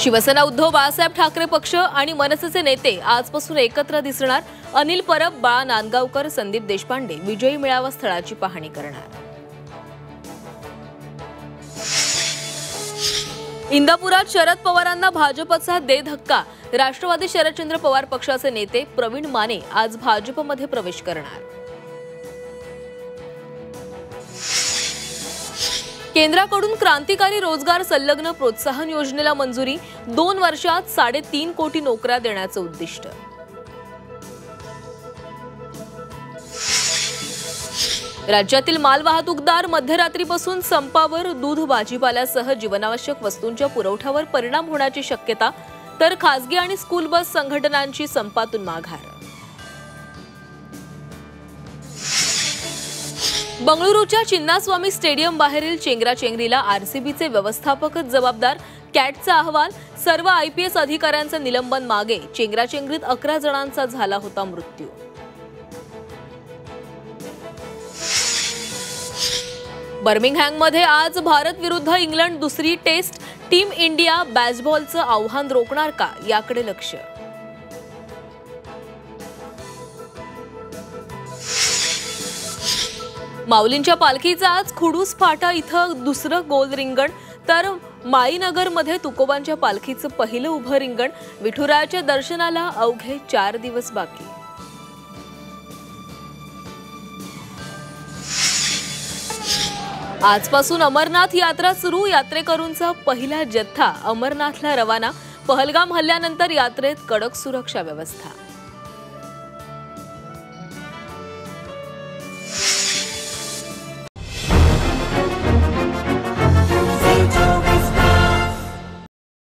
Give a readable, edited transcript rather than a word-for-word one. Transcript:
शिवसेना उद्धव बाळासाहेब ठाकरे पक्ष आणि मनसेचे नेते आजपासून एकत्र दिसणार। अनिल परब, बाळा नांदगावकर, संदीप देशपांडे विजयी मेळावा स्थळाची पाहणी करणार। इंदापुरात शरद पवारांना भाजपचा दे धक्का। राष्ट्रवादी शरदचंद्र पवार पक्षाचे नेते प्रवीण माने आज भाजपमध्ये प्रवेश करणार। केंद्राकडून क्रांतिकारी रोजगार संलग्न प्रोत्साहन योजनेला मंजुरी। 2 वर्षात 3.5 कोटी नोकऱ्या देण्याचे उद्दिष्ट। राज्यातील मालवाहतूकदार मध्यरात्रीपासून संपावर। दूध, भाजीपाल्यासह जीवनावश्यक वस्तूंच्या पुरवठ्यावर परिणाम होण्याची शक्यता, तर खासगी आणि स्कूल बस संघटनांची संपातून माघार। बंगळुरूच्या चिन्नास्वामी स्टेडियम बाहेरील चेंगराचेंगरीला आरसीबीचे व्यवस्थापकच जबाबदार। कॅटचा अहवाल, सर्व आयपीएस अधिकाऱ्यांचे निलंबन मागे। चेंगराचेंगरीत 11 जणांचा झाला होता मृत्यू। बर्मिंगहॅममध्ये आज भारत विरुद्ध इंग्लंड दुसरी टेस्ट। टीम इंडिया बॅसबॉलचं आव्हान रोखणार का, याकडे लक्ष। माऊलींच्या पालखीचा आज खुडूस फाटा इथं दुसरं गोल रिंगण, तर माळीनगरमध्ये तुकोबांच्या पालखीचं पहिलं उभं रिंगण। विठुरायाच्या दर्शनाला अवघे 4 दिवस बाकी। आजपासून अमरनाथ यात्रा सुरू। यात्रेकरूंचा पहिला जत्था अमरनाथला रवाना। पहलगाम हल्ल्यानंतर यात्रेत कडक सुरक्षा व्यवस्था।